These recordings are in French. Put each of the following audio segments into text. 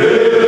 Amen.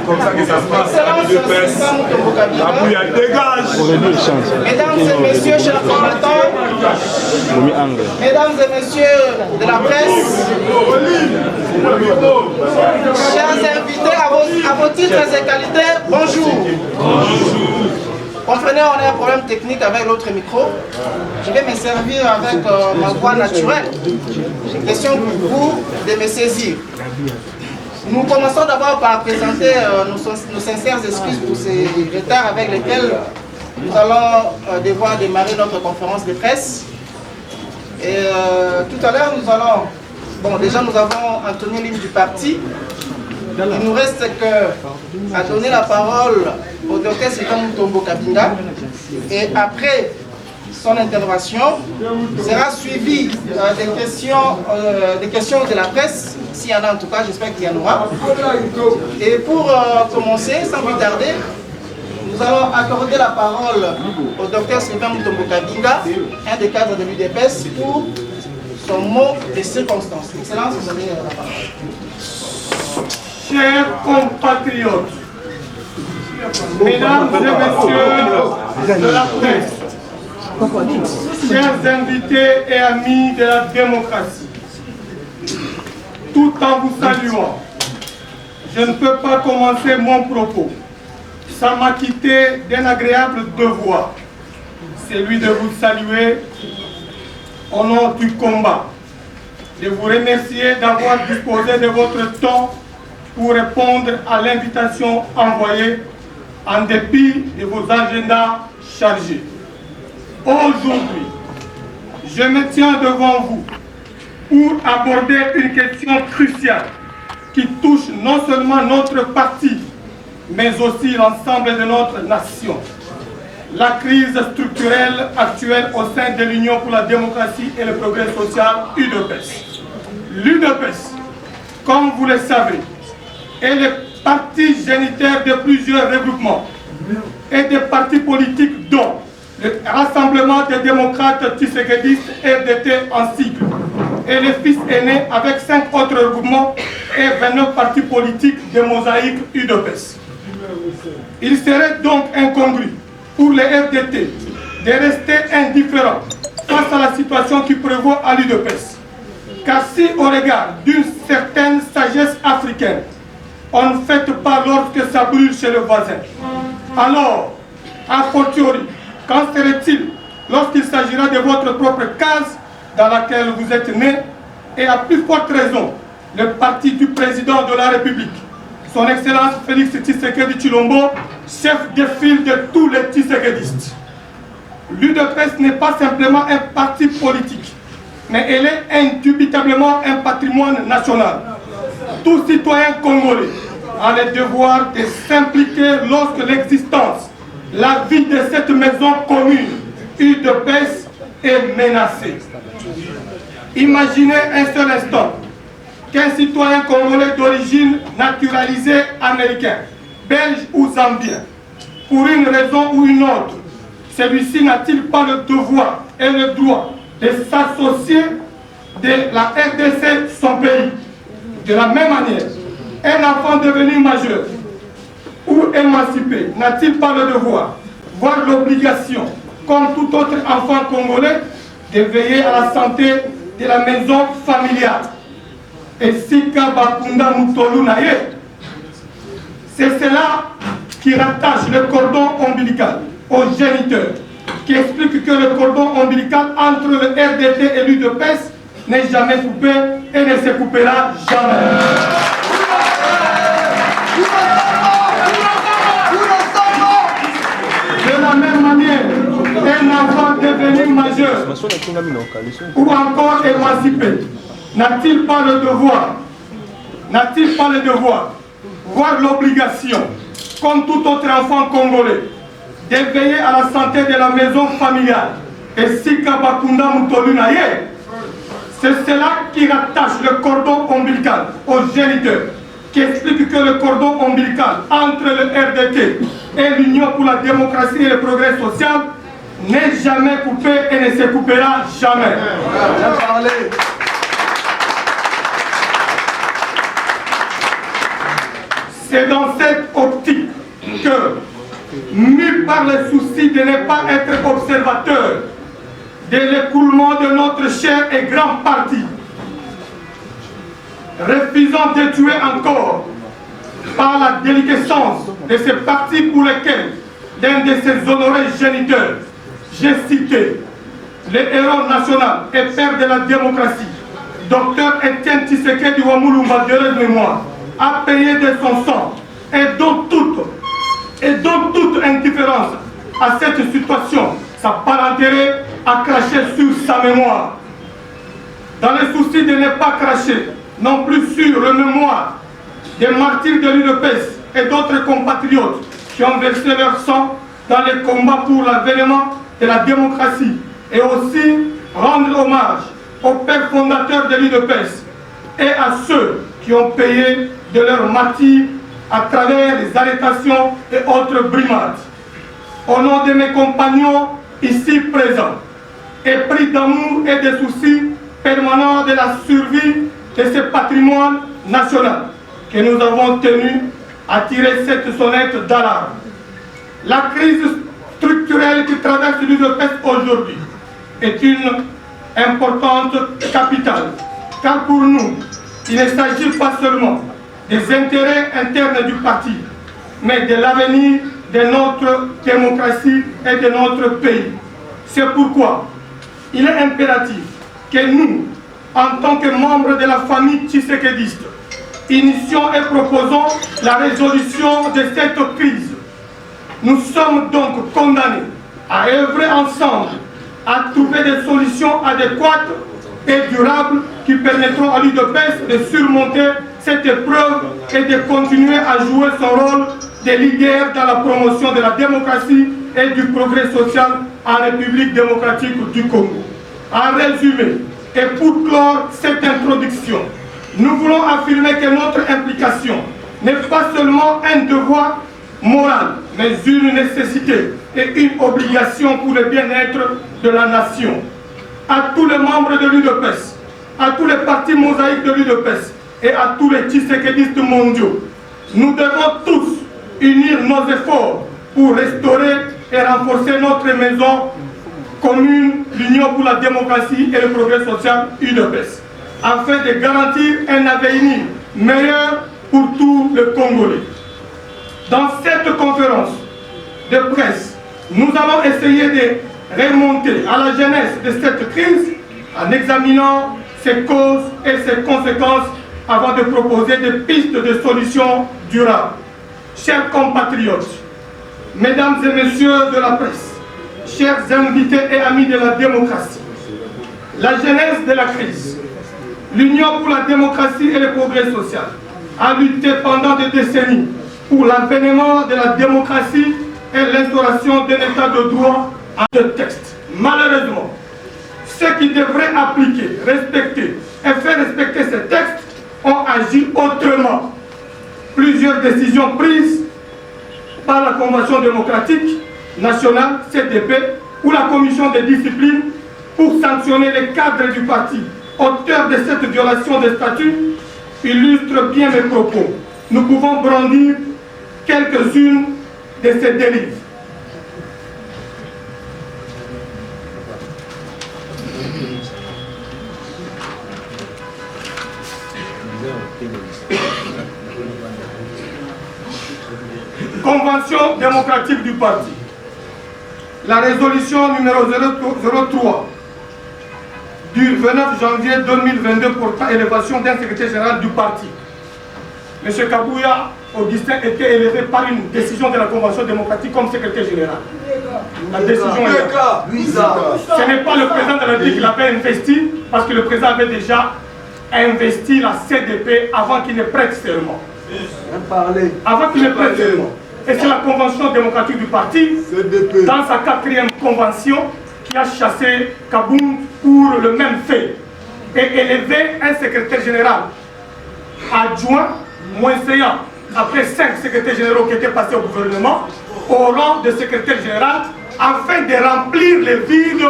comme ça que ça se passe. La bouille dégage. Mesdames et messieurs, chers combattants, mesdames et messieurs de la presse, chers invités à vos titres et qualités, bonjour. Comprenez, on a un problème technique avec l'autre micro. Je vais me servir avec ma voix naturelle. J'ai une question pour vous de me saisir. Nous commençons d'abord par présenter nos sincères excuses pour ces retards avec lesquels nous allons devoir démarrer notre conférence de presse. Et tout à l'heure, nous allons... Bon, déjà, nous avons Anthony Lim du parti. Il ne nous reste qu'à donner la parole au docteur Sylvain Mutombo Kabinda. Et après son intervention, sera suivi des questions de la presse. S'il y en a en tout cas, j'espère qu'il y en aura. Et pour commencer, sans plus tarder, nous allons accorder la parole au docteur Sylvain Mutombo Kabinda, un des cadres de l'UDPS, pour son mot de circonstance. Excellence, vous avez la parole. Chers compatriotes, mesdames et messieurs de la presse, chers invités et amis de la démocratie, tout en vous saluant, je ne peux pas commencer mon propos sans m'acquitter d'un agréable devoir, celui de vous saluer au nom du combat, de vous remercier d'avoir disposé de votre temps pour répondre à l'invitation envoyée en dépit de vos agendas chargés. Aujourd'hui, je me tiens devant vous pour aborder une question cruciale qui touche non seulement notre parti, mais aussi l'ensemble de notre nation. La crise structurelle actuelle au sein de l'Union pour la démocratie et le progrès social, UDPS. L'UDPS, comme vous le savez, est le parti géniteur de plusieurs regroupements et des partis politiques dont le Rassemblement des démocrates tshisekedi RDT en sigle et le fils aîné avec 5 autres regroupements et 29 partis politiques de mosaïque UDPS. Il serait donc incongru pour les RDT de rester indifférents face à la situation qui prévaut à l'UDPS. Car si au regard d'une certaine sagesse africaine, on ne fête pas lorsque ça brûle chez le voisin, alors, a fortiori, qu'en serait-il lorsqu'il s'agira de votre propre case dans laquelle vous êtes né, et à plus forte raison, le parti du président de la République, son Excellence Félix Tshisekedi Tshilombo, chef de file de tous les tshisekedistes. L'UDPS n'est pas simplement un parti politique, mais elle est indubitablement un patrimoine national. Tout citoyen congolais a le devoir de s'impliquer lorsque l'existence, la vie de cette maison commune, UDPS, est menacée. Imaginez un seul instant qu'un citoyen congolais d'origine naturalisée américain, belge ou zambien, pour une raison ou une autre, celui-ci n'a-t-il pas le devoir et le droit de s'associer de la RDC, son pays? De la même manière, un enfant devenu majeur ou émancipé n'a-t-il pas le devoir, voire l'obligation, comme tout autre enfant congolais, de veiller à la santé de la maison familiale? Et Sika Bakunda Mutolu Naye, c'est cela qui rattache le cordon ombilical au géniteur, qui explique que le cordon ombilical entre le RDT et l'UDPS n'est jamais coupé et ne se coupera jamais. De la même manière, un enfant devenu majeur ou encore émancipé n'a-t-il pas le devoir, voire l'obligation, comme tout autre enfant congolais, de veiller à la santé de la maison familiale? Et Sika Bakunda Mutolu Naye, c'est cela qui rattache le cordon ombilical au géniteur, qui explique que le cordon ombilical entre le RDT et l'Union pour la démocratie et le progrès social n'est jamais coupé et ne se coupera jamais. C'est dans cette optique que, mû par le souci de ne pas être observateur de l'écoulement de notre cher et grand parti, refusant de tuer encore par la déliquescence de ce parti pour lequel l'un de ses honorés géniteurs, j'ai cité le héros national et père de la démocratie, Dr Etienne Tshisekedi Wamulumba de mémoire, a payé de son sang et dont toute indifférence à cette situation, sa parenté a craché sur sa mémoire. Dans le souci de ne pas cracher non plus sur le mémoire des martyrs de l'UDPS et d'autres compatriotes qui ont versé leur sang dans les combats pour l'avènement de la démocratie, et aussi rendre hommage aux pères fondateurs de l'UDPS et à ceux qui ont payé de leur martyrs à travers les arrestations et autres brimades. Au nom de mes compagnons ici présents, épris d'amour et de soucis permanents de la survie de ce patrimoine national, que nous avons tenu à tirer cette sonnette d'alarme. La crise structurelle qui traverse l'UDPS aujourd'hui est une importante capitale, car pour nous, il ne s'agit pas seulement des intérêts internes du parti, mais de l'avenir de notre démocratie et de notre pays. C'est pourquoi il est impératif que nous, en tant que membres de la famille tshisekédiste, initions et proposons la résolution de cette crise. Nous sommes donc condamnés à œuvrer ensemble, à trouver des solutions adéquates et durables qui permettront à l'UDPS de surmonter cette épreuve et de continuer à jouer son rôle de leader dans la promotion de la démocratie et du progrès social en République démocratique du Congo. En résumé, et pour clore cette introduction, nous voulons affirmer que notre implication n'est pas seulement un devoir moral, mais une nécessité et une obligation pour le bien-être de la nation. À tous les membres de l'UDPS, à tous les partis mosaïques de l'UDPS et à tous les tshisekédistes mondiaux, nous devons tous unir nos efforts pour restaurer et renforcer notre maison commune, l'Union pour la démocratie et le progrès social UDPS, afin de garantir un avenir meilleur pour tous les Congolais. Dans cette conférence de presse, nous allons essayer de remonter à la genèse de cette crise en examinant ses causes et ses conséquences avant de proposer des pistes de solutions durables. Chers compatriotes, mesdames et messieurs de la presse, chers invités et amis de la démocratie, la genèse de la crise, l'Union pour la démocratie et le progrès social a lutté pendant des décennies pour l'avènement de la démocratie et l'instauration d'un état de droit à deux textes. Malheureusement, ceux qui devraient appliquer, respecter et faire respecter ces textes ont agi autrement. Plusieurs décisions prises par la Convention démocratique nationale, CDP, ou la Commission de discipline pour sanctionner les cadres du parti, auteurs de cette violation des statuts, illustrent bien mes propos. Nous pouvons brandir quelques-unes de ces dérives. Convention démocratique du parti. La résolution numéro 03 du 29 janvier 2022 portant élévation d'un secrétaire général du parti. M. Kabouya Augustin était élevé par une décision de la Convention démocratique comme secrétaire général. La décision est là. Ce n'est pas le président de la République qui l'avait investi, parce que le président avait déjà investi la CDP avant qu'il ne prête serment. Avant qu'il ne prête serment. Et c'est la Convention démocratique du parti, dans sa 4e convention, qui a chassé Kaboum pour le même fait et élevé un secrétaire général adjoint, moyennement, après 5 secrétaires généraux qui étaient passés au gouvernement, au rang de secrétaire général, afin de remplir les vides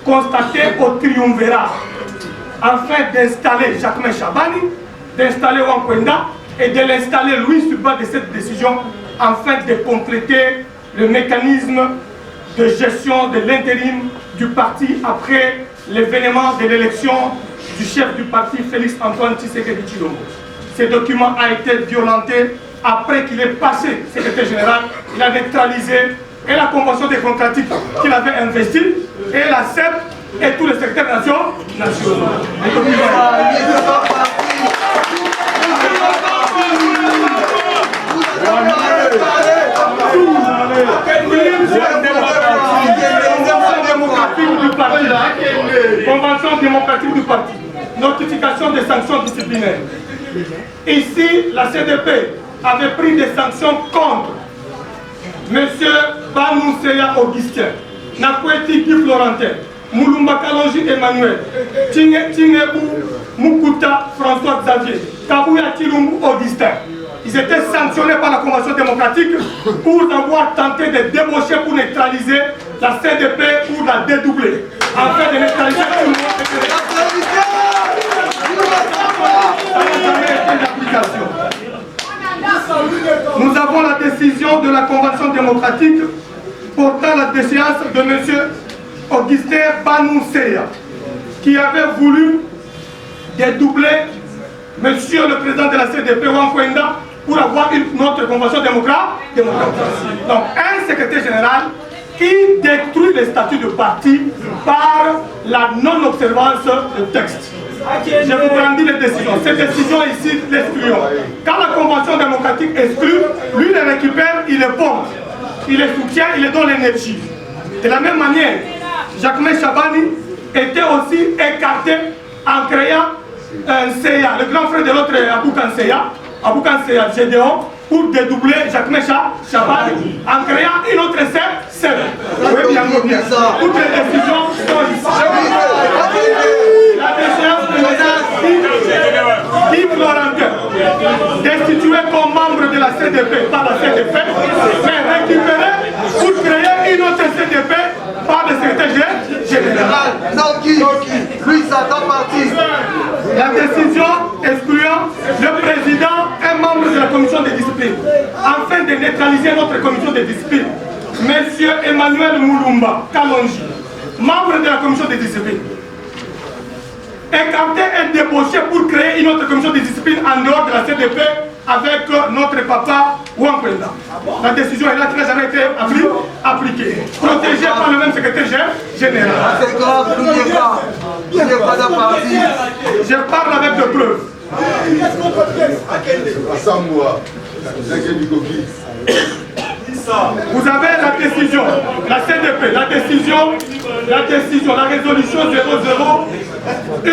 constatés au triumvirat, afin d'installer Jacquemain Chabani, d'installer Wankwenda, et de l'installer, lui, sur base de cette décision, afin de compléter le mécanisme de gestion de l'intérim du parti après l'événement de l'élection du chef du parti, Félix Antoine Tshisekedi Tshilombo. Ce document a été violenté après qu'il ait passé secrétaire général, il a neutralisé et la convention démocratique qu'il avait investie, et la CEP et tous les secrétaires nationaux. Convention démocratique du parti, notification des sanctions disciplinaires. Ici, la CDP avait pris des sanctions contre M. Banouseya Augustin, Nakweti Guy Florentin, Moulumba Kalonji Emmanuel, Tingebu Mukuta François Xavier, Kabouya Tilumbu Augustin. Ils étaient sanctionnés par la Convention démocratique pour avoir tenté de débaucher pour neutraliser la CDP ou la dédoubler, afin de neutraliser tout le monde. Nous avons la décision de la Convention démocratique portant la déchéance de M. Augustin Banouseya, qui avait voulu dédoubler M. le président de la CDP, Wankwenda, pour avoir une autre convention démocratique. Donc, un secrétaire général qui détruit les statuts de parti par la non-observance de texte. Je vous brandis les décisions. Ces décisions ici l'excluent. Quand la convention démocratique exclut, lui les récupère, il les pompe, il les soutient, il les donne l'énergie. De la même manière, Jacquemin Chabani était aussi écarté en créant un CEA, le grand frère de l'autre Aboukan Seya Gédéon, pour dédoubler Jacquemin Chabani, en créant une autre CEP. Oui, bien. Toutes les décisions sont ici. La déchéance de Guy Florentin, destitué comme membre de la CDP par la CDP, mais récupéré pour créer une autre CDP par le secrétaire général. Lui, ça doit partir. La décision excluant le président et membre de la commission de discipline, afin de neutraliser notre commission de discipline. Monsieur Emmanuel Moulumba Kalonji, membre de la commission de discipline, écarté et débauché pour créer une autre commission de discipline en dehors de la CDP avec notre papa Wankwenda. La décision est là qui n'a jamais été appliquée. Protégée par le même secrétaire général. C'est grave, n'oubliez pas. Je parle avec de preuves. Vous avez la décision, la CDP, la résolution 001,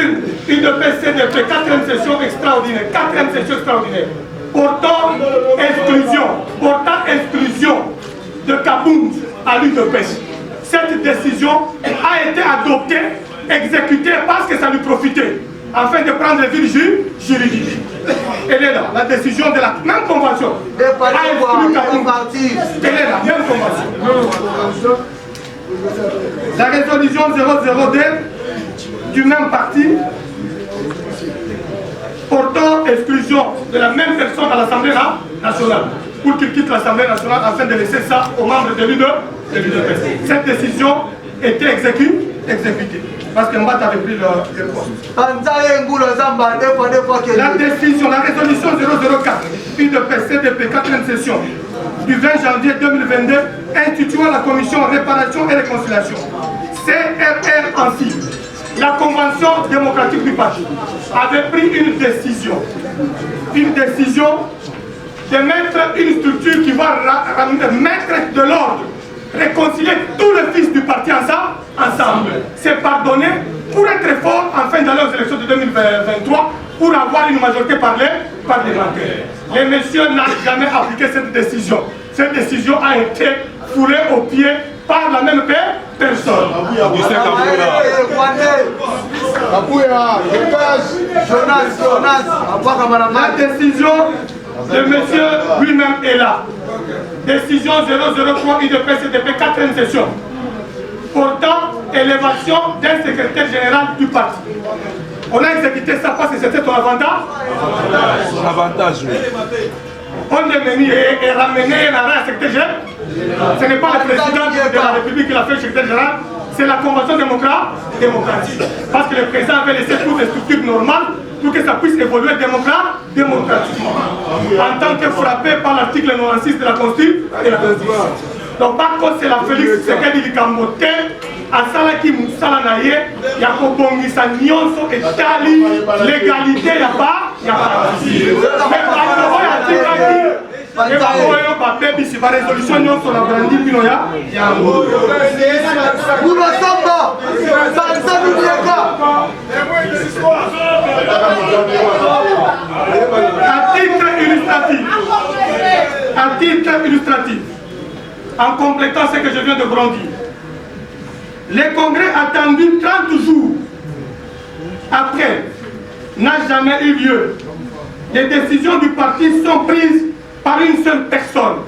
une de CDP, 4e session extraordinaire, portant exclusion de Kabound à l'île de pêche. Cette décision a été adoptée, exécutée parce que ça lui profitait, afin de prendre les villes juridiques. Elle est là, la décision de la même convention. Elle est là, même convention. La résolution 002 du même parti portant exclusion de la même personne à l'Assemblée nationale pour qu'il quitte l'Assemblée nationale afin de laisser ça aux membres de l'UDPS. Cette décision était exécutée. Parce que Mbat avait pris le poste. La décision, la résolution 004, UDPS CDP 4e session du 20 janvier 2022, instituant la commission réparation et réconciliation, CRR ainsi. La Convention démocratique du parti avait pris une décision de mettre une structure qui va mettre de l'ordre, réconcilier tous les fils du parti ensemble, c'est pardonner pour être fort en fin d'aller aux élections de 2023 pour avoir une majorité parlementaire. Les messieurs n'ont jamais appliqué cette décision. Cette décision a été foulée aux pieds par la même personne. La décision de monsieur lui-même est là. Décision 003 UDPS CDP 4e session portant élévation d'un secrétaire général du parti. On a exécuté ça parce que c'était ton avantage. Avantage, oui. On est venu et ramené un secrétaire général. Ce n'est pas le président de la République qui l'a fait secrétaire général, c'est la Convention démocratique. Parce que le président avait laissé toutes les structures normales pour que ça puisse évoluer démocratiquement. En tant que frappé par l'article 96 de la Constitution. Donc par contre, c'est la Félix Tshisekedi Kambote, à Salaki Moussala Naye, il y a Kobongisa Nyonso et Tali, l'égalité, il n'y a pas. Mais la résolution Nyonso la brandi Pinoya, il y a un mot. À titre illustratif, en complétant ce que je viens de brandir, le congrès attendu 30 jours après n'a jamais eu lieu. Les décisions du parti sont prises par une seule personne,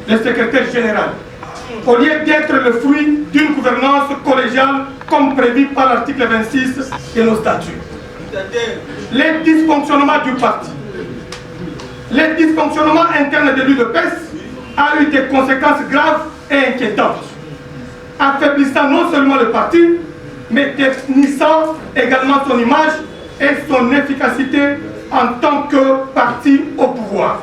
le secrétaire général, au lieu d'être le fruit d'une gouvernance collégiale comme prévu par l'article 26 de nos statuts. Les dysfonctionnements du parti, les dysfonctionnements internes de l'UDPS a eu des conséquences graves et inquiétantes, affaiblissant non seulement le parti, mais définissant également son image et son efficacité en tant que parti au pouvoir.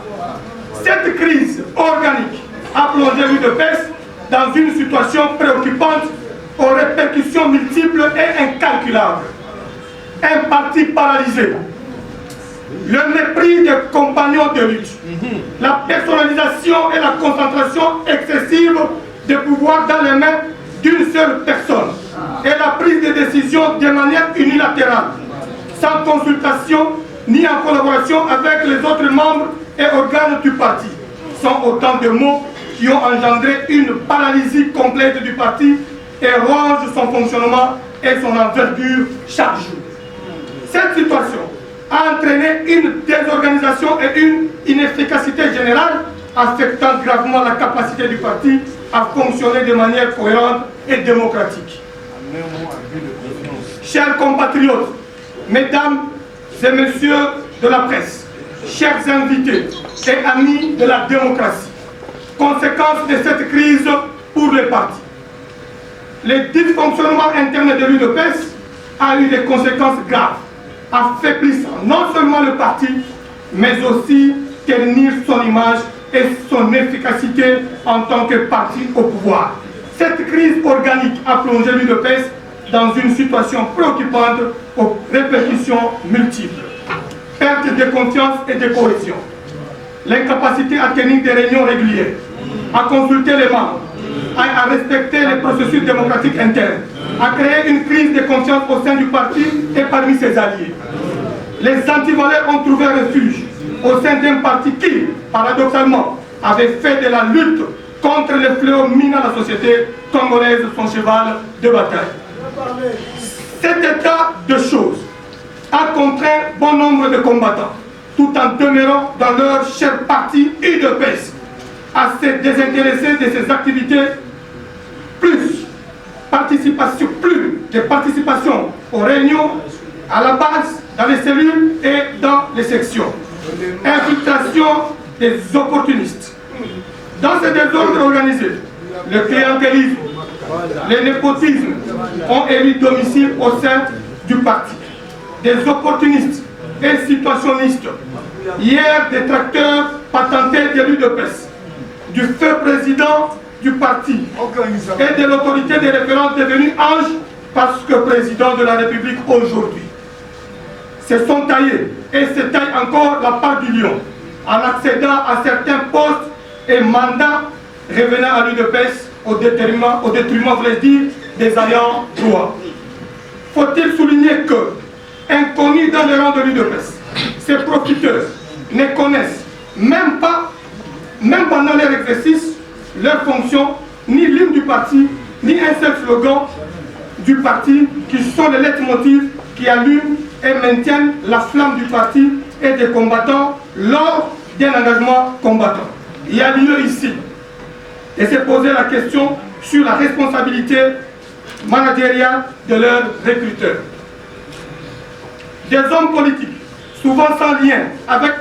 Cette crise organique a plongé l'UDPS dans une situation préoccupante aux répercussions multiples et incalculables. Un parti paralysé, le mépris des compagnons de lutte, la personnalisation et la concentration excessive des pouvoirs dans les mains d'une seule personne et la prise de décisions de manière unilatérale, sans consultation ni en collaboration avec les autres membres et organes du parti, sont autant de mots qui ont engendré une paralysie complète du parti et rongent son fonctionnement et son envergure chaque jour. Cette situation a entraîné une désorganisation et une inefficacité générale, affectant gravement la capacité du parti à fonctionner de manière cohérente et démocratique. Chers compatriotes, mesdames et messieurs de la presse, chers invités et amis de la démocratie, conséquence de cette crise pour le parti. Le dysfonctionnement interne de l'UDPS a eu des conséquences graves, affaiblissant non seulement le parti, mais aussi ternir son image et son efficacité en tant que parti au pouvoir. Cette crise organique a plongé l'UDPS dans une situation préoccupante aux répercussions multiples. Perte de confiance et de cohésion. L'incapacité à tenir des réunions régulières, à consulter les membres, à respecter les processus démocratiques internes, à créer une crise de confiance au sein du parti et parmi ses alliés. Les antivaleurs ont trouvé refuge au sein d'un parti qui, paradoxalement, avait fait de la lutte contre les fléaux minant la société congolaise son cheval de bataille. Cet état de choses a contraint bon nombre de combattants, tout en demeurant dans leur cher parti UDPS, à se désintéresser de ses activités, plus de participation aux réunions, à la base, dans les cellules et dans les sections. Infiltration des opportunistes. Dans ce désordre organisé, le clientélisme, le népotisme ont élu domicile au sein du parti. Des opportunistes et situationnistes, hier des tracteurs patentés de l'UDPS, du feu président du parti et de l'autorité des références devenue ange parce que président de la République aujourd'hui. Se sont taillés et se taillent encore la part du lion en accédant à certains postes et mandats revenant à l'UDPS au détriment, voulais dire, des ayants droit. Faut-il souligner que, inconnus dans les rangs de l'UDPS, ces profiteurs ne connaissent même pendant leur exercice, leur fonction, ni l'hymne du parti, ni un seul slogan du parti, qui sont les leitmotifs qui allument et maintiennent la flamme du parti et des combattants lors d'un engagement combattant. Il y a lieu ici de se poser la question sur la responsabilité managériale de leurs recruteurs. Des hommes politiques, souvent sans lien avec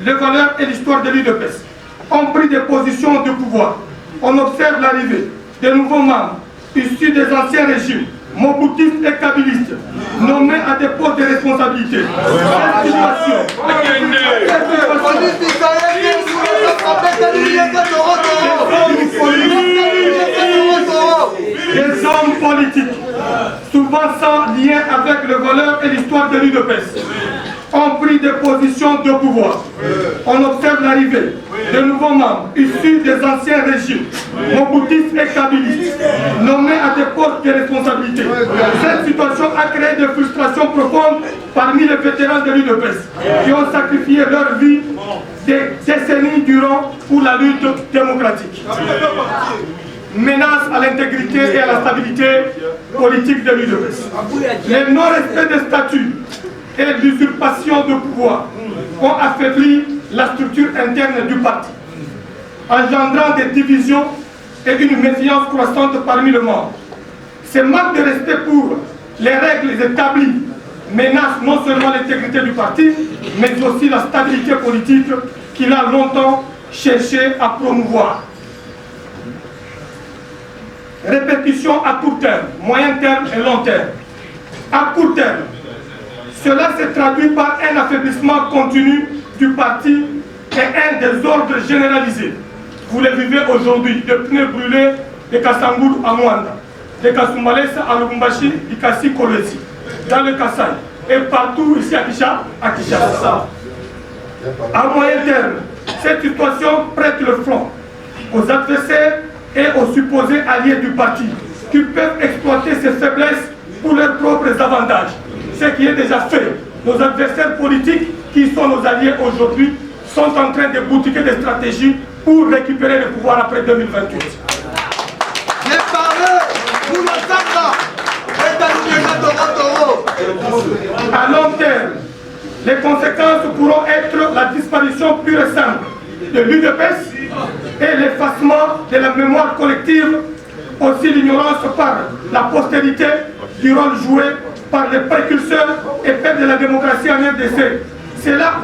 les valeurs et l'histoire de l'UDPS, ont pris des positions de pouvoir. On observe l'arrivée de nouveaux membres issus des anciens régimes, moboutistes et kabylistes, nommés à des postes de responsabilité. Cette situation, des hommes politiques, souvent sans lien avec les valeurs et l'histoire de l'UDPS, ont pris des positions de pouvoir. On observe l'arrivée de nouveaux membres issus des anciens régimes, moboutistes et kabylistes, nommés à des postes de responsabilité. Cette situation a créé des frustrations profondes parmi les vétérans de l'UDPS qui ont sacrifié leur vie des décennies durant pour la lutte démocratique. Menace à l'intégrité et à la stabilité politique de l'UDPS. Le non-respect des statuts et l'usurpation de pouvoir ont affaibli la structure interne du parti, engendrant des divisions et une méfiance croissante parmi les membres. Ce manque de respect pour les règles établies menace non seulement l'intégrité du parti, mais aussi la stabilité politique qu'il a longtemps cherché à promouvoir. Répercussions à court terme, moyen terme et long terme. À court terme, cela se traduit par un affaiblissement continu du parti et un désordre généralisé. Vous le vivez aujourd'hui, de pneus brûlés de Kassangoul à Mwanda, de Kasumbalesa à Lubumbashi, de Kassi Kolwezi, dans le Kassai, et partout ici à Kinshasa. À moyen terme, cette situation prête le front aux adversaires et aux supposés alliés du parti qui peuvent exploiter ces faiblesses pour leurs propres avantages. Ce qui est déjà fait. Nos adversaires politiques, qui sont nos alliés aujourd'hui, sont en train de boutiquer des stratégies pour récupérer le pouvoir après 2028. À long terme, les conséquences pourront être la disparition pure et simple de l'UDPS et l'effacement de la mémoire collective, aussi l'ignorance par la postérité du rôle joué par les précurseurs et pères de la démocratie en RDC. Cela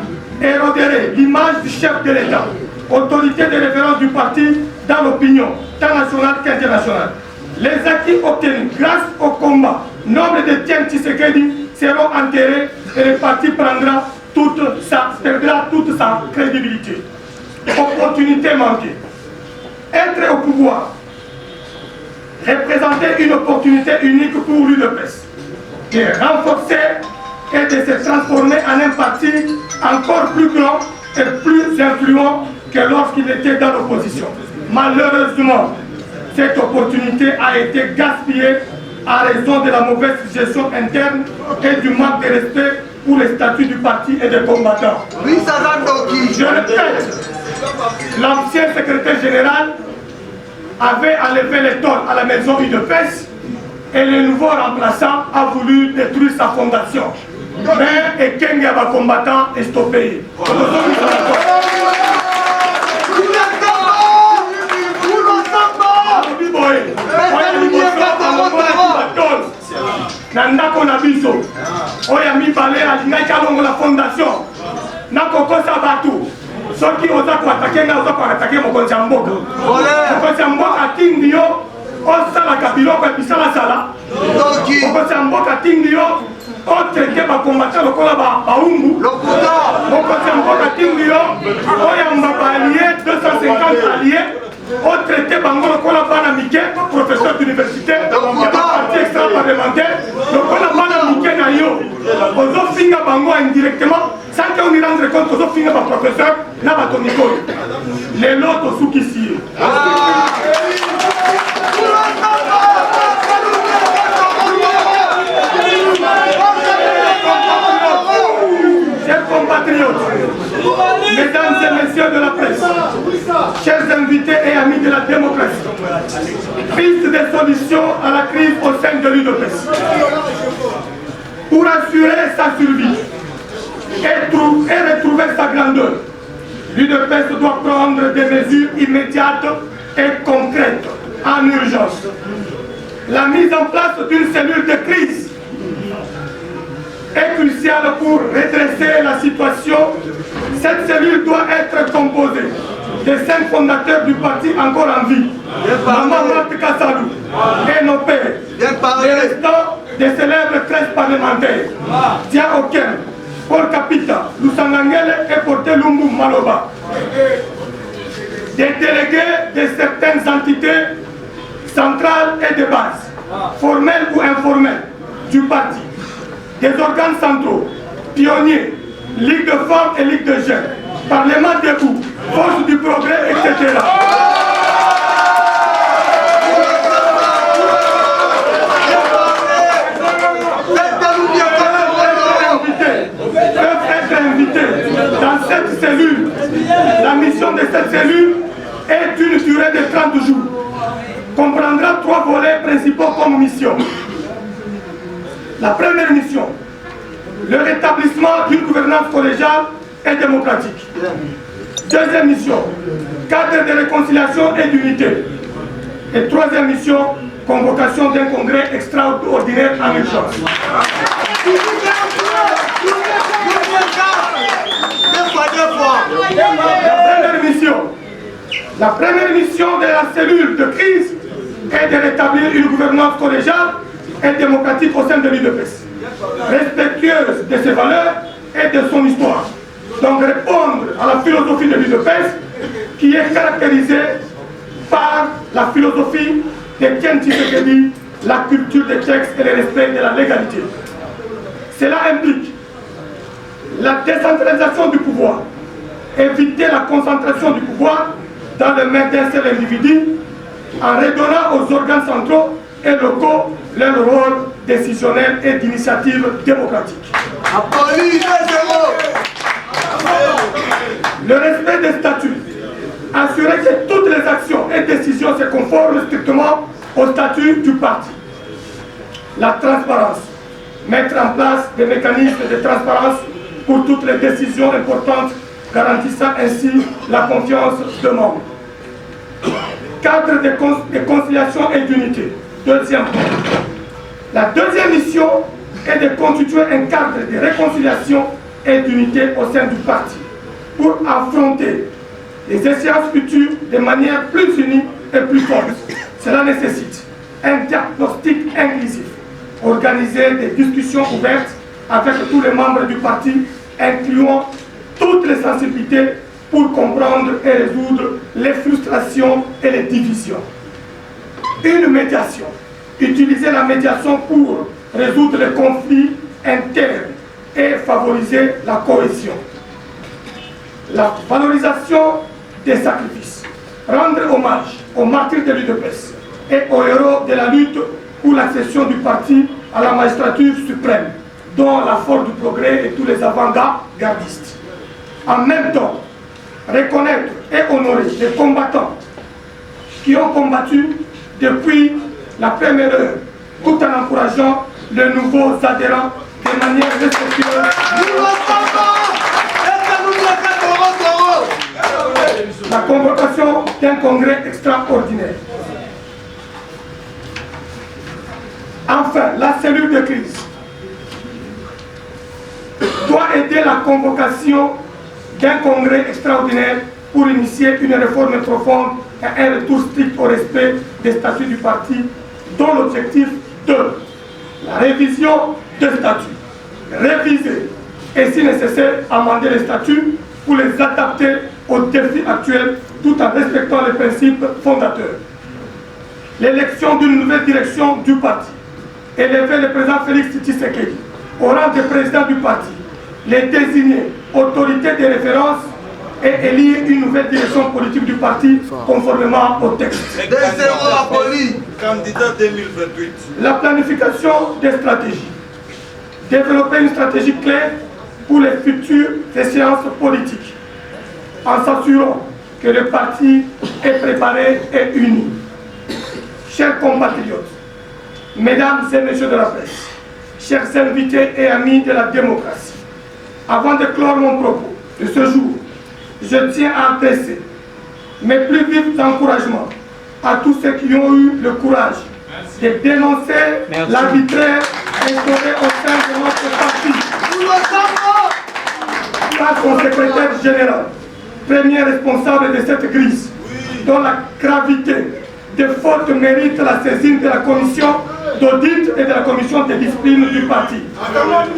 éroderait l'image du chef de l'État, autorité de référence du parti dans l'opinion, tant nationale qu'internationale. Les acquis obtenus grâce au combat, nombre de Tiens Tshisekedi seront enterrés et le parti perdra toute sa crédibilité. Opportunité manquée. Être au pouvoir, représenter une opportunité unique pour l'UDPS, de renforcer et de se transformer en un parti encore plus grand et plus influent que lorsqu'il était dans l'opposition. Malheureusement, cette opportunité a été gaspillée à raison de la mauvaise gestion interne et du manque de respect pour les statuts du parti et des combattants. Je répète, l'ancien secrétaire général avait enlevé les tôles à la maison UDPS et le nouveau remplaçant a voulu détruire sa fondation. Mais et Kengaba combattant est stoppé. Nandako na biso oya mibale alingaki alongola fondation nakokosa batu soki oza koatake nga oza koatake mokonzi ya mboka mokonzi ya mboka atindi yo osalaka biloko ya bisalasala mokonzi ya mboka atindi yo otreke bakombata lokola baumbu mokonzi ya mboka atindi yo oyamba baalie 250 allié otraité bango lokola bana mike professeur d'université ya baparti extra-parlementaire lokola bana mike na yo ozofinga bango indirectement sans que on y rendre compte ozofinga baprofesseur na batonikoyo lelo tosukisi ye chers compatriotes, mesdames et messieurs de la presse, chers invités et amis de la démocratie, piste des solutions à la crise au sein de l'UDPS. Pour assurer sa survie et retrouver sa grandeur, l'UDPS doit prendre des mesures immédiates et concrètes en urgence. La mise en place d'une cellule de crise est cruciale pour redresser la situation. Cette cellule doit être composée des 5 fondateurs du parti encore en vie. Maman Marthe Kassalou et nos pères. Les restants des célèbres 13 parlementaires. Dia Oken, Paul Kapita, Lusangangele et Porté Lumbu Maloba. Des délégués de certaines entités centrales et de base, formelles ou informelles, du parti. Des organes centraux, pionniers, Ligue de femmes et Ligue de jeunes, Parlement debout, Force du progrès, etc. Peuvent être invités dans cette cellule. La mission de cette cellule est d'une durée de 30 jours. Comprendra 3 volets principaux comme mission. La première mission, le rétablissement d'une gouvernance collégiale et démocratique. Deuxième mission, cadre de réconciliation et d'unité. Et troisième mission, convocation d'un congrès extraordinaire en urgence. La première mission de la cellule de crise est de rétablir une gouvernance collégiale et démocratique au sein de l'UDPS, respectueuse de ses valeurs et de son histoire. Donc répondre à la philosophie de l'UDPS qui est caractérisée par la philosophie de Etienne Tshisekedi, la culture des textes et le respect de la légalité. Cela implique la décentralisation du pouvoir, éviter la concentration du pouvoir dans les mains d'un seul individu en redonnant aux organes centraux et locaux leur rôle décisionnel et d'initiative démocratique. Le respect des statuts, assurer que toutes les actions et décisions se conforment strictement au statut du parti. La transparence, mettre en place des mécanismes de transparence pour toutes les décisions importantes, garantissant ainsi la confiance des membres. Cadre de conciliation et d'unité. Deuxième point. La deuxième mission est de constituer un cadre de réconciliation et d'unité au sein du parti pour affronter les échéances futures de manière plus unie et plus forte. Cela nécessite un diagnostic inclusif, organiser des discussions ouvertes avec tous les membres du parti, incluant toutes les sensibilités pour comprendre et résoudre les frustrations et les divisions. Une médiation. Utiliser la médiation pour résoudre les conflits internes et favoriser la cohésion. La valorisation des sacrifices. Rendre hommage aux martyrs de l'UDPS et aux héros de la lutte pour l'accession du parti à la magistrature suprême, dont la Force du progrès et tous les avant-gardistes. En même temps, reconnaître et honorer les combattants qui ont combattu depuis la première heure, tout en encourageant les nouveaux adhérents de manière respectueuse. La convocation d'un congrès extraordinaire. Enfin, la cellule de crise doit aider la convocation d'un congrès extraordinaire pour initier une réforme profonde et un retour strict au respect des statuts du parti, dont l'objectif de la révision des statuts, réviser et si nécessaire amender les statuts pour les adapter aux défis actuels tout en respectant les principes fondateurs. L'élection d'une nouvelle direction du parti, élever le président Félix Tshisekedi au rang de président du parti, les désigner autorité de référence et élire une nouvelle direction politique du parti conformément au texte. Candidat 2028. La planification des stratégies. Développer une stratégie claire pour les futures échéances politiques en s'assurant que le parti est préparé et uni. Chers compatriotes, mesdames et messieurs de la presse, chers invités et amis de la démocratie, avant de clore mon propos de ce jour, je tiens à adresser mes plus vifs encouragements à tous ceux qui ont eu le courage de dénoncer l'arbitraire instauré au sein de notre parti. Face au secrétaire général, premier responsable de cette crise, dont la gravité des fautes mérite la saisine de la commission d'audit et de la commission de discipline du parti.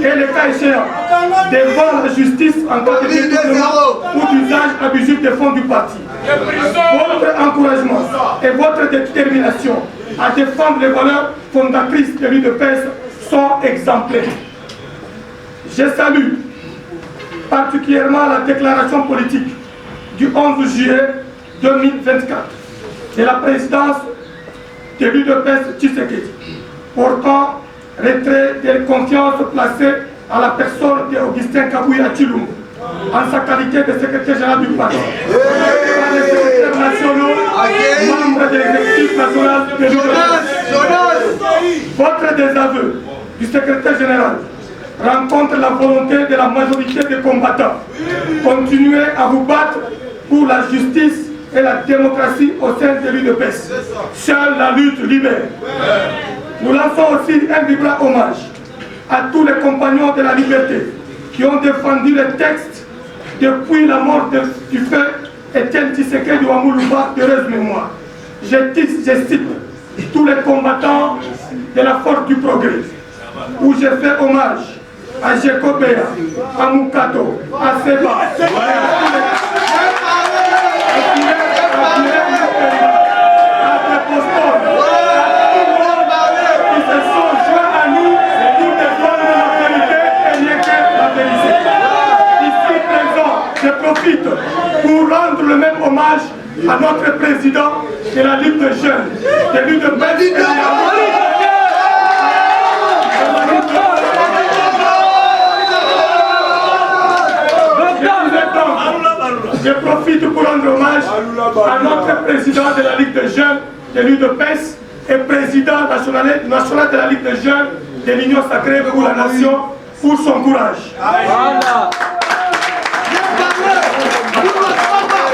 Et le cas échéant, devant la justice en cas de détournement ou d'usage abusif des fonds du parti. Votre encouragement et votre détermination à défendre les valeurs fondatrices de l'UDPS sont exemplaires. Je salue particulièrement la déclaration politique du 11 juillet 2024 de la présidence de l'UDPS Tshisekedi portant retrait de confiance placée à la personne d'Augustin Kabuya Tshilombo en sa qualité de secrétaire général du parti, par les secrétaires nationaux, membres de l'exécutif national de l'UDPS. Votre désaveu du secrétaire général rencontre la volonté de la majorité des combattants. Continuez à vous battre pour la justice et la démocratie au sein de l'UDPS. Seule la lutte libère. Nous lançons aussi un vibrant hommage à tous les compagnons de la liberté qui ont défendu les textes depuis la mort du feu Etienne Tshisekedi Wamuluba d'heureuse mémoire. Je cite tous les combattants de la force du progrès, où je fais hommage à Jekobea, à Mukato, à Seba, je profite pour rendre le même hommage à notre président de la Ligue de jeunes, de l'UDPS. Je profite pour rendre hommage à notre président de la Ligue de jeunes, de l'UDPS, et président national de la Ligue de jeunes de l'Union sacrée pour la nation, pour son courage.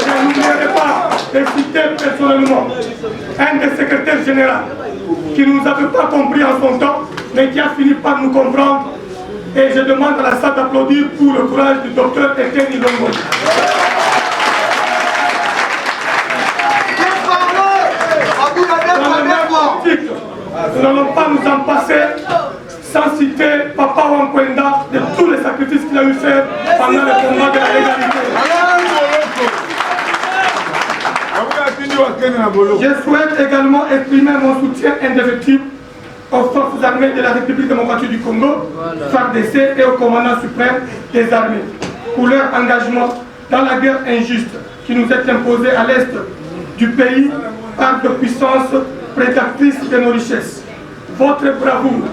Je n'oublierai pas de citer personnellement un des secrétaires généraux qui ne nous avait pas compris en son temps, mais qui a fini par nous comprendre. Et je demande à la salle d'applaudir pour le courage du docteur Etienne Ilongo. Dans le même article, nous n'allons pas nous en passer sans citer Papa Wankwenda de tous les sacrifices qu'il a eu faire pendant le combat de la légalité. Je souhaite également exprimer mon soutien indéfectible aux forces armées de la République démocratique du Congo, FARDC, et au commandant suprême des armées pour leur engagement dans la guerre injuste qui nous est imposée à l'est du pays par de puissances prédatrices de nos richesses. Votre bravoure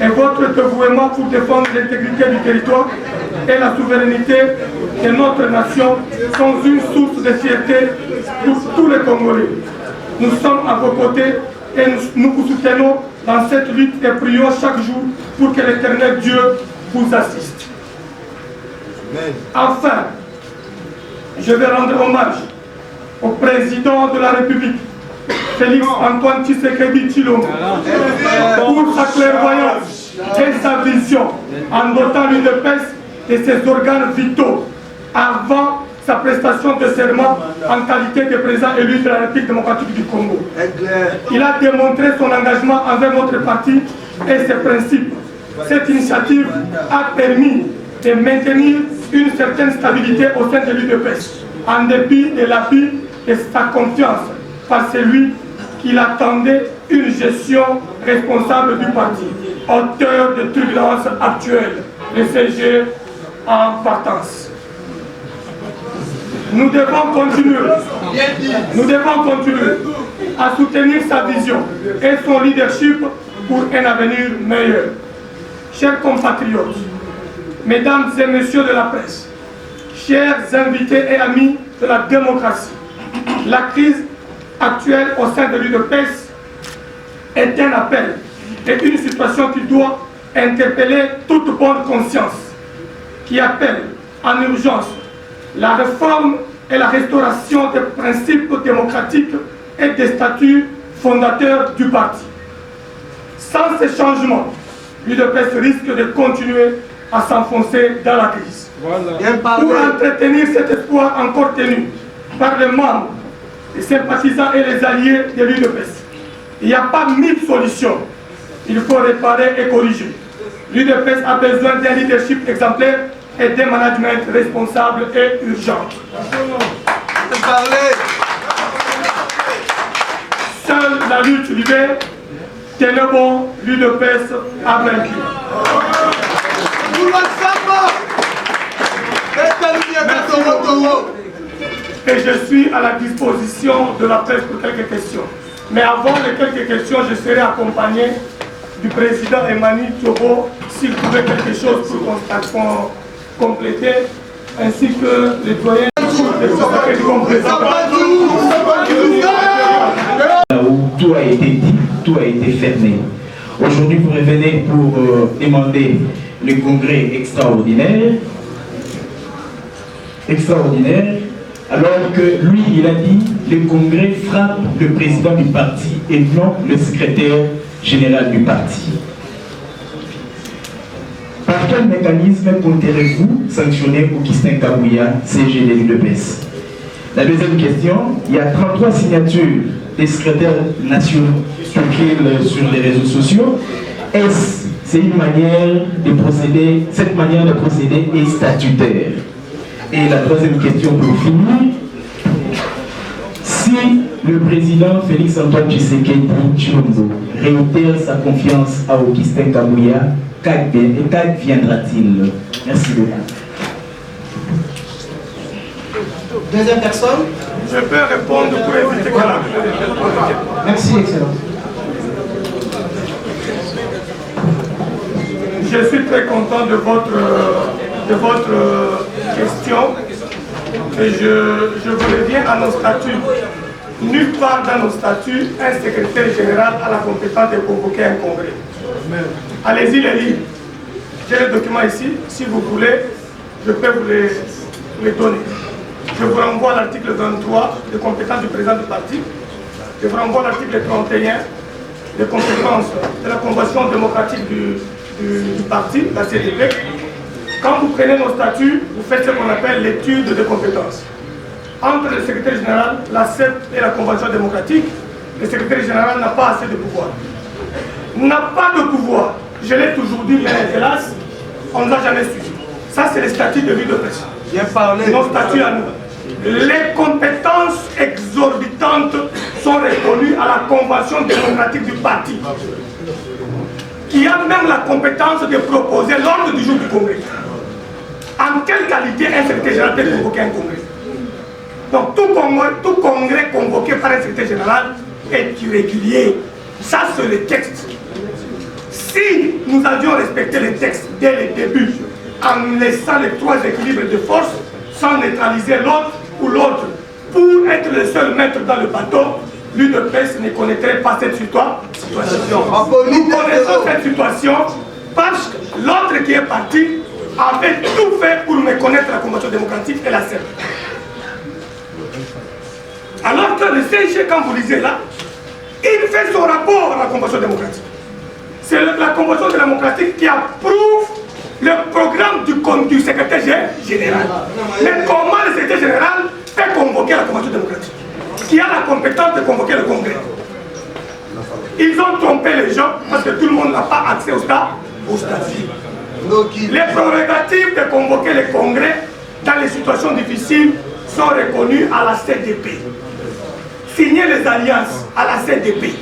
et votre dévouement pour défendre l'intégrité du territoire et la souveraineté de notre nation sont une source de fierté pour tous les Congolais. Nous sommes à vos côtés et nous vous soutenons dans cette lutte et prions chaque jour pour que l'Éternel Dieu vous assiste. Enfin, je vais rendre hommage au président de la République, Félix Antoine Tshisekedi Tshilombo, pour sa clairvoyance et sa vision en dotant l'UDPS de ses organes vitaux avant sa prestation de serment en qualité de président élu de la République démocratique du Congo. Il a démontré son engagement envers notre parti et ses principes. Cette initiative a permis de maintenir une certaine stabilité au sein de l'UDPS, en dépit de l'appui et sa confiance par celui qu'il attendait une gestion responsable du parti, auteur de turbulences actuelles, le CG en partance. Nous devons continuer à soutenir sa vision et son leadership pour un avenir meilleur. Chers compatriotes, mesdames et messieurs de la presse, chers invités et amis de la démocratie, la crise actuelle au sein de l'UDPS est un appel et une situation qui doit interpeller toute bonne conscience, qui appelle en urgence la réforme et la restauration des principes démocratiques et des statuts fondateurs du parti. Sans ces changements, l'UDPS risque de continuer à s'enfoncer dans la crise. Pour entretenir cet espoir encore tenu par les membres, les sympathisants et les alliés de l'UDPS, il n'y a pas 1000 solutions. Il faut réparer et corriger. L'UDPS a besoin d'un leadership exemplaire et d'un management responsable et urgent. Seule la lutte libère. Tenez bon, l'UDPS a vaincu. Et je suis à la disposition de la presse pour quelques questions. Mais avant les quelques questions, je serai accompagné du président Emmanuel Thiobo s'il trouvait quelque chose pour compléter, ainsi que les doyens où tout a été dit, tout a été fermé. Aujourd'hui, vous revenez pour demander le congrès extraordinaire, alors que lui, il a dit le congrès frappe le président du parti et non le secrétaire général du parti. Par quel mécanisme compterez-vous sanctionner Augustin Kabouya, CG de l'UDPS? La deuxième question, il y a 33 signatures des secrétaires nationaux sur les réseaux sociaux. Est-ce c'est une manière de procéder, cette manière de procéder est statutaire? Et la troisième question pour finir, si le président Félix-Antoine Tshisekedi Tshilombo réitère sa confiance à Augustin Kabouya, qu'adviendra-t-il? Merci beaucoup. Deuxième personne. Je peux répondre pour éviter que la... Merci, Excellence. Je suis très content de votre question et je reviens à nos statuts. Nulle part dans nos statuts, un secrétaire général a la compétence de convoquer un congrès. Allez-y les lire. J'ai les documents ici. Si vous voulez, je peux vous les donner. Je vous renvoie à l'article 23 des compétences du président du parti. Je vous renvoie à l'article 31 des compétences de la Convention démocratique du parti, la CDP. Quand vous prenez nos statuts, vous faites ce qu'on appelle l'étude de compétences. Entre le secrétaire général, la CEP et la Convention démocratique, le secrétaire général n'a pas assez de pouvoir. N'a pas de pouvoir. Je l'ai toujours dit, mais hélas, on ne l'a jamais suivi. Ça, c'est les statuts de l'UDPS. Bien parlé. Nos statuts à nous. Les compétences exorbitantes sont reconnues à la Convention démocratique du parti, qui a même la compétence de proposer l'ordre du jour du congrès. En quelle qualité un secrétaire général peut convoquer un congrès? Donc tout congrès convoqué par un secrétaire général est irrégulier. Ça, c'est le texte. Si nous avions respecté les textes dès le début, en laissant les trois équilibres de force, sans neutraliser l'autre ou l'autre, pour être le seul maître dans le bateau, l'UDPS ne connaîtrait pas cette situation. Nous connaissons cette situation parce que l'autre qui est parti avait tout fait pour méconnaître la Convention démocratique et la CEP. Alors que le CG, quand vous lisez là, il fait son rapport à la Convention démocratique. C'est la Convention démocratique qui approuve le programme du secrétaire général. Mais comment le secrétaire général fait convoquer la Convention démocratique, qui a la compétence de convoquer le congrès? Ils ont trompé les gens parce que tout le monde n'a pas accès au statut. Les prérogatives de convoquer les congrès dans les situations difficiles sont reconnues à la CDP. Signer les alliances à la CDP.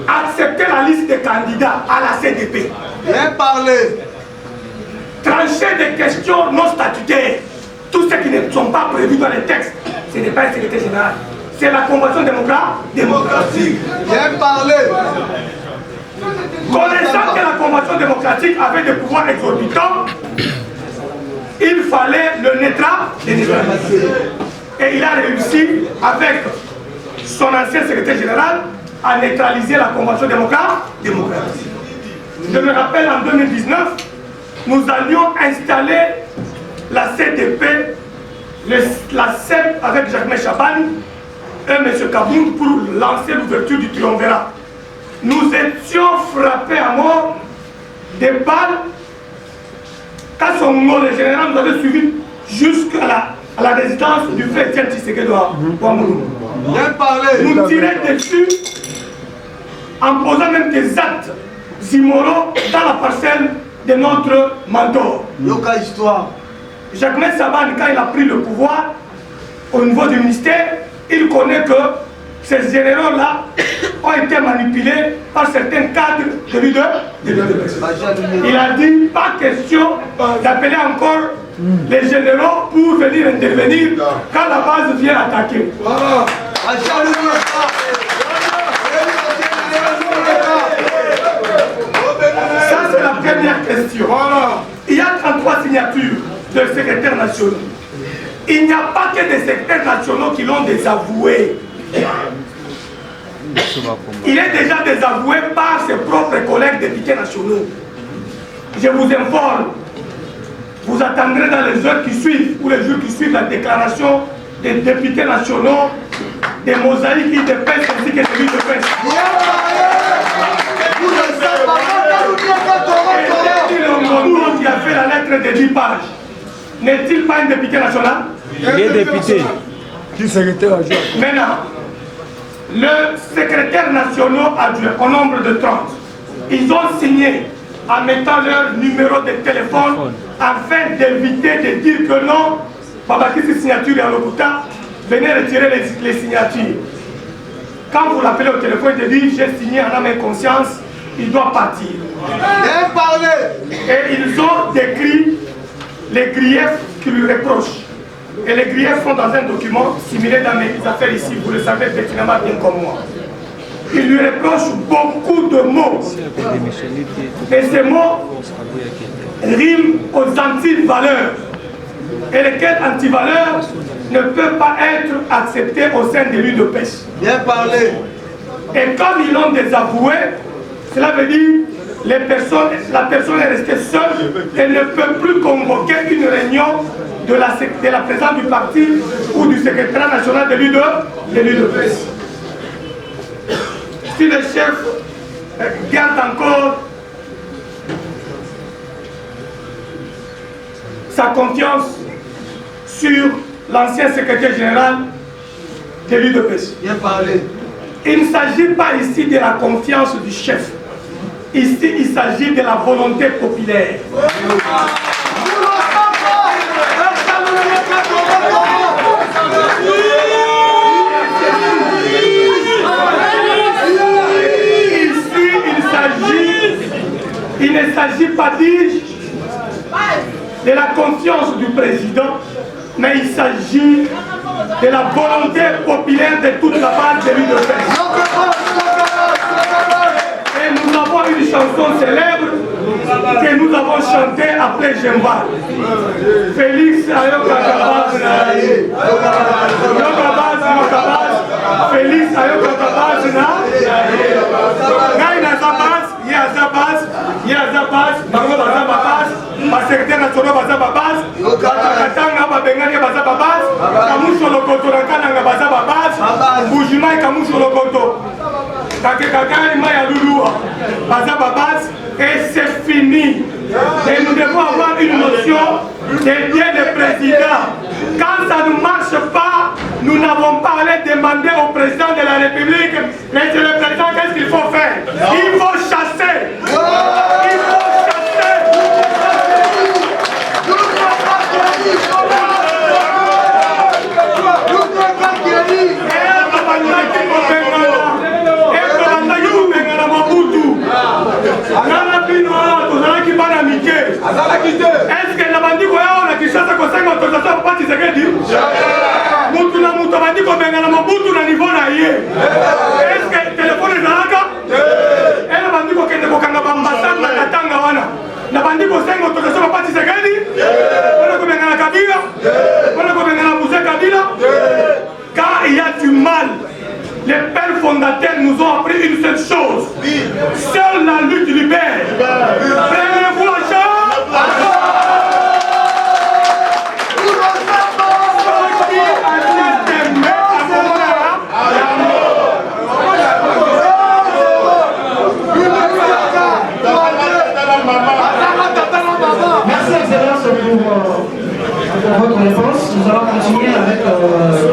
Accepter la liste des candidats à la CDP. Bien parlé. Trancher des questions non statutaires. Tout ce qui ne sont pas prévus dans les textes, ce n'est pas un secrétaire général. C'est la Convention démocratique. Bien parlé. Connaissant que la Convention démocratique avait des pouvoirs exorbitants, il fallait le neutraliser. Et il a réussi, avec son ancien secrétaire général, à neutraliser la Convention démocratique. Je me rappelle, en 2019, nous allions installer la CDP, la CEP avec Jacques Chaban et M. Kabound pour lancer l'ouverture du triumvirat. Nous étions frappés à mort des balles Kassongo, le général, nous avait suivi jusqu'à la résidence du frère Etienne Tshisekedi Ouamoulou. Nous tirer dessus en posant même des actes immoraux dans la parcelle de notre mentor. Jacques Saban, quand il a pris le pouvoir au niveau du ministère, il connaît que ces généraux-là ont été manipulés par certains cadres de l'UDPS. Il a dit, pas question d'appeler encore les généraux pour venir intervenir quand la base vient attaquer. Ça, c'est la première question. Il y a 33 signatures de secrétaires nationaux. Il n'y a pas que des secrétaires nationaux qui l'ont désavoué. Il est déjà désavoué par ses propres collègues députés nationaux. Je vous informe, vous attendrez dans les heures qui suivent ou les jours qui suivent la déclaration des députés nationaux, des mosaïques IDPS ainsi que des UDPS. Le qui a fait la lettre de 10 pages, n'est-il pas un député national? Il est député. Qui secrétaire adjoint? Maintenant, le secrétaire national adjoint, au nombre de 30, ils ont signé en mettant leur numéro de téléphone afin d'éviter de dire que non, Babakisi signature et Alokuta, venez retirer les signatures. Quand vous l'appelez au téléphone, il dit j'ai signé en âme et conscience, il doit partir. Et ils ont décrit les griefs qui lui reprochent. Et les griefs sont dans un document similaire dans mes affaires ici, vous le savez pertinemment bien comme moi. Il lui reproche beaucoup de mots. Et ces mots riment aux anti-valeurs. Et lesquelles anti-valeurs ne peuvent pas être acceptées au sein de l'UDPS. Bien parlé. Et comme ils l'ont désavoué, cela veut dire la personne est restée seule et ne peut plus convoquer une réunion de la présidence du parti ou du secrétaire national de l'UDPS. Si le chef garde encore sa confiance sur l'ancien secrétaire général de l'UDPS. Bien parlé. Il ne s'agit pas ici de la confiance du chef. Ici, il s'agit de la volonté populaire. Il ne s'agit pas, dis-je, de la confiance du président, mais il s'agit de la volonté populaire de toute la base de l'UDPS. Et nous avons une chanson célèbre que nous avons chantée après Jemba. Félix Ayokakabaz, Félix Ayokakabaz, Gaïna Zabaz, Yazabaz, Yazabaz, Bango Bazabaz, ma secrétaire national Bazabaz, Katakatanga Babengani Bazabaz, Kamusho Lokoto Nakana Bazabaz, Boujima et Kamusho Lokoto. Kakekakani Maya Loulou, Bazabaz, et c'est fini. Et nous devons avoir une notion de bien de président. Quand ça ne marche pas, nous n'avons pas à aller demander au président de la République, mais c'est le président, qu'est-ce qu'il faut faire? Il faut chasser. Il faut chasser. Est-ce que la bandit a qui chasse comme 5 autorisations pour Tshisekedi? Moutou na moutou bandit comme un Mobutu na niveau na yé. Est-ce que le téléphone est là? Et la bandit qui est dans l'ambassade na Katanga wana. La bandit qui a 5 autorisations pour Tshisekedi? On a comme un Kabila? On a comme un Moussa Kabila? Quand il y a du mal, les pères fondateurs nous ont appris une seule chose. Seule la lutte libère. Prenez-vous la chance. Merci, Excellence. nous allons continuer avec...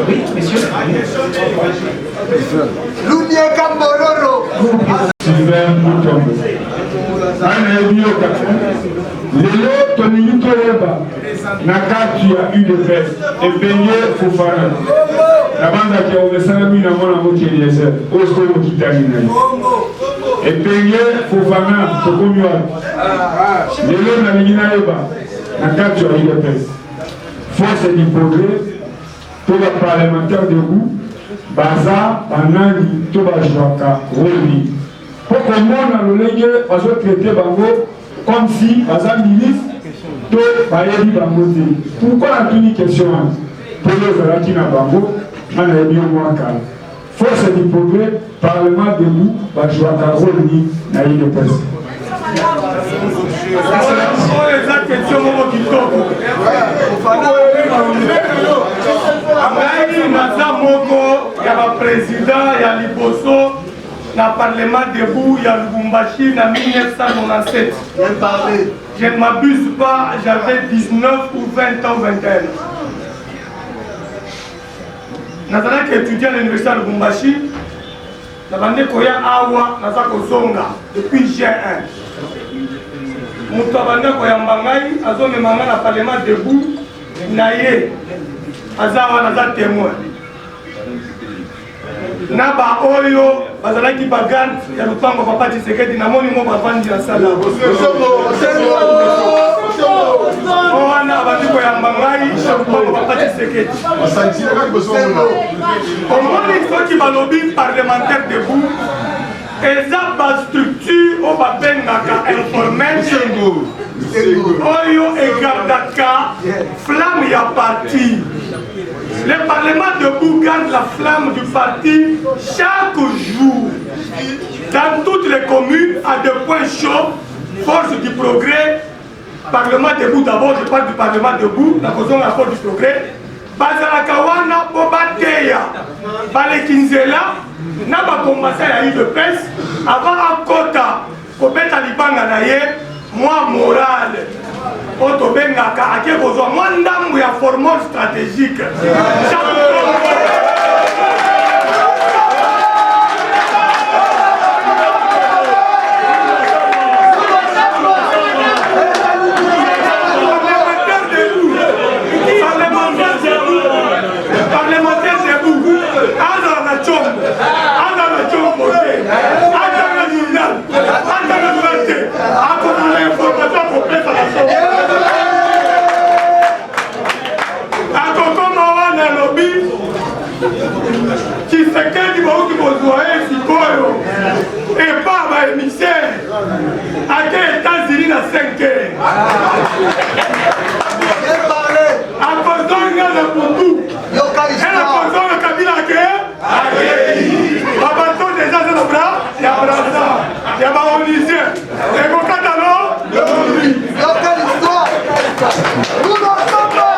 oui, messieurs. Sylvain Moutombo. Lelo toningi toyeba na kati ya UDPS ebenye Fofana nabanzaki obesalami na mwana moki Eliezer osko mokitani na ye ebenye Fofana tokomi wapi lelo nalingi nayeba na kati ya UDPS force du progrès to baparlementaire debout baza banani to bajwaka roli po komona lolenge bazotraite bango comme si baza ministre to bayebi bango te. Pourquoi la tuni question pour les zalaki na bango ana yebi mwaka force du progrès parlement debout bajwaka roli na ile pesa. Président ya liboso na parlement debout ya Lubumbashi na 1997. Je ne m'abuse pas, j'avais 19 ou 20 ans, 21 ans. Nazalaki étudiant à l'université de Lubumbashi. Nabande koya awa nazako zonga depuis G1. Mutu abanda koya mbangai azomema nga na parlement debout na ye azawa naza témoin. Na ba oyo bazalaki bagarde ya lupango papa Tshisekedi na moni mo bavandi na sala. Owana abandiko ya mbangai na lupango papa Tshisekedi. Omoni soki balobi parlementaire debout eza ba structure o babengaka informel oyo egardaka flamme ya parti. Le Parlement debout garde la flamme du parti chaque jour. Dans toutes les communes, à des points chauds, force du progrès, Parlement debout d'abord, je parle du Parlement debout, la cause de la force du progrès, Bazalakawana, Bobateya, Balekinzela, Naba Kombasa ya UDPS, avant à Kota, Kobeta Libanga Naye, moi moral. Otobengaka ake kozwa mwa ndambu ya formule stratégique. Parlementaire debout, Azana Chombo, Azana Chombo, Azana Journal, Azana Journal, Azana l'information pour faire la chose. Tshisekedi bauti bozoe sikoyo epa ba émissaire ake États-Unis na 5 akozonga na putu ela kozonga kabila ke babato déjà c'est le bras ya brasa ya ba onisien ekokatalo yoka l'histoire nous n'en sommes pas.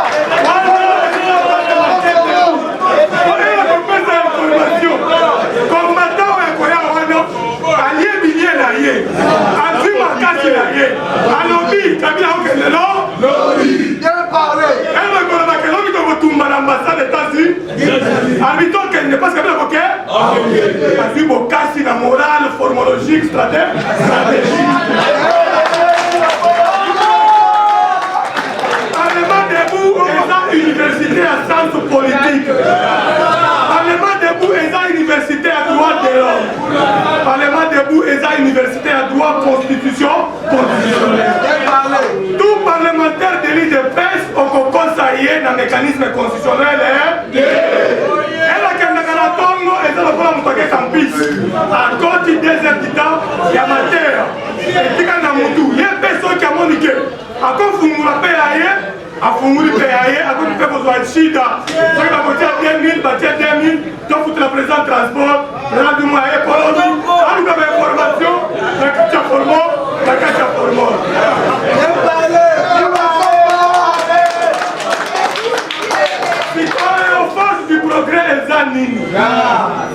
Alobi, Kabila Okelelo, bien parlé. Elle me connaît que l'homme qui tombe à l'ambassade des États-Unis. Habitant qu'elle n'est pas Kabila Oké. Kasi Bokasi, la morale, formologique, stratégique. Parlement debout, et université à sciences politiques. Parlement debout, et université à droit de l'homme. Parlement debout, et université à droit constitutionnel. Tout parlementaire de l'UDPS au conseiller dans le mécanisme constitutionnel. Elle a qu'un Tongo et ça va pour la campus. À côté des habitants, il y a matière. Et il y a personne qui a moniqué. À quoi vous me rappelez ailleurs? A funguli paye, a quoi tu fais besoin de chida. Si tu as 10 000, bah 10 000, tu as foutu la présence transport, présence du moyen, colonie, à nous faire information, la cacha formol, la cacha formol. Bien parlé, citoyen aux forces du progrès, eza nini.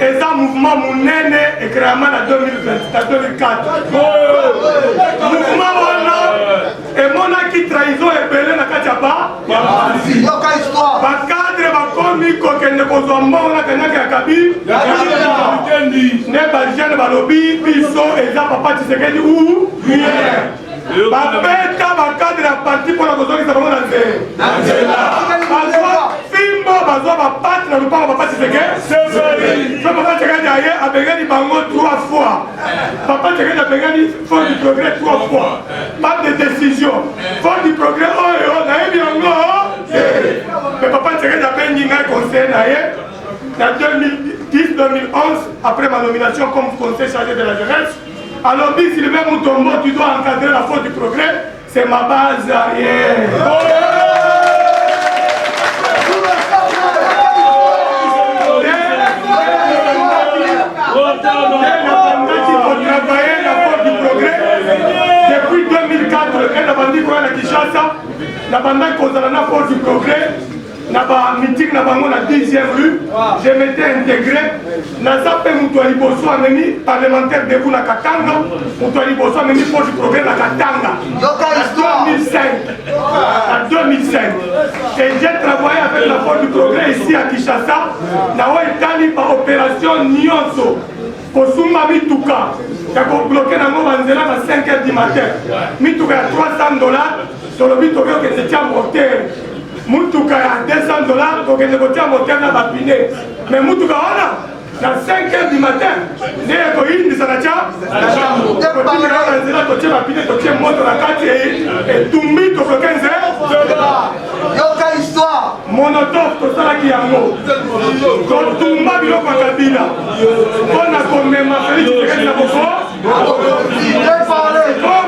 Eza mouvement Mounene et créé en 2004. Mouvement Wana. Et mon qui trahison est belé na Kachapa. Bakadre bakomi kokende kozomba on a kanya ya kabi. Ne ba jeune balobi biso eza papa Tshisekedi ou bapeta bakadre ya parti pour la kozongisa bango na nzela. Fimbo bazwa bapate na lupango papa Tshisekedi. So papa Tshisekedi aye abengani bango 3 fois. Papa Tshisekedi abengani fort du progrès 3 fois. Pas de décision. Fort du progrès oyo na yebi yango. Mais papa Tshisekedi abengi ngai conseil na ye. En 2010-2011, après ma nomination comme conseiller chargé de la jeunesse, alors dit Sylvain Moutombo, tu dois encadrer la faute du progrès, c'est ma base arrière. Travailler la faute du progrès depuis 2004, elle a vendu quoi à Kinshasa, la bande la faute du progrès. Na ba meeting na bango na 10e rue, je m'étais intégré na zape Mutuali Bosso ameni parlementaire de vous na Katanga, Mutuali Bosso ameni pour du progrès na Katanga. En 2005. En 2005. Et j'ai travaillé avec la force du progrès ici à Kinshasa, na Itali par opération Nyonso. Kosuma Mituka, qui a bloqué dans mon banzela à 5h du matin. Mituka à $300, sur le Mituka qui se tient mortel. Moutuka à $200, donc il est à moteur dans la pinée. Mais Moutuka, à 5h du matin, il y a une de la chambre. Il y a une moto la carte et tout mis au 15h. Histoire. Monotone, tout ça qui est en haut. Quand tout le monde est en Kabila, on a comme même affaire qui est là pour ça. Oh,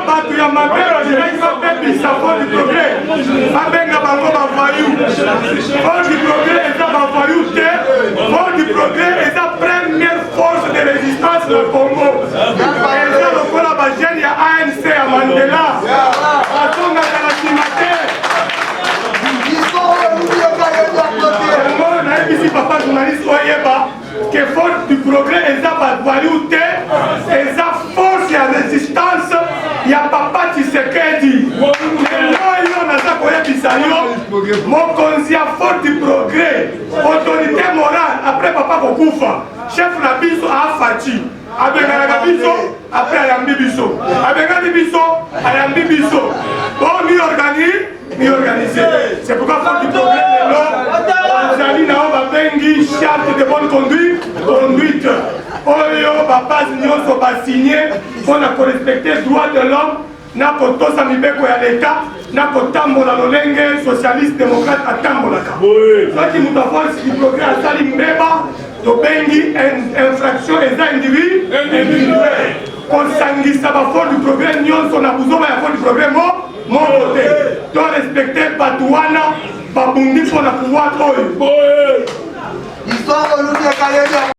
bah, tu as ma mère, je vais faire ça pour du progrès. Abenga bango ba voyou. Pour du progrès, et ça va voyou. Pour du progrès, et ça première force de résistance dans le Congo. Et ça, le Kola Bajen, il y a ANC à Mandela. Atonga Kalatimate. Ici, papa journaliste, que force du progrès, et ça va valute, et ça force la résistance, il y a papa Tshisekedi. Mon conseiller force du progrès, autorité morale, après papa Kokufa, chef la biso à Fati. Abengana biso, après Ayambi biso. Abengana biso, Ayambi biso. Bon, mi-organisé. C'est pourquoi force du progrès, Azali na on va bengi charte de bonne conduite. Oyo base nyonso ba signer pour respecter les droits de l'homme na kotosa mibeko ya l'État na kotambola lolenge socialiste démocrate atambolaka. Soki mutu force du progrès asali mbeba to bengi infraction eza individuelle. Kosangisa ba force du progrès nyonso na buzoba ya force du progrès mon côté. To respecter Batouana babundi pour la pouvoir. Histoire de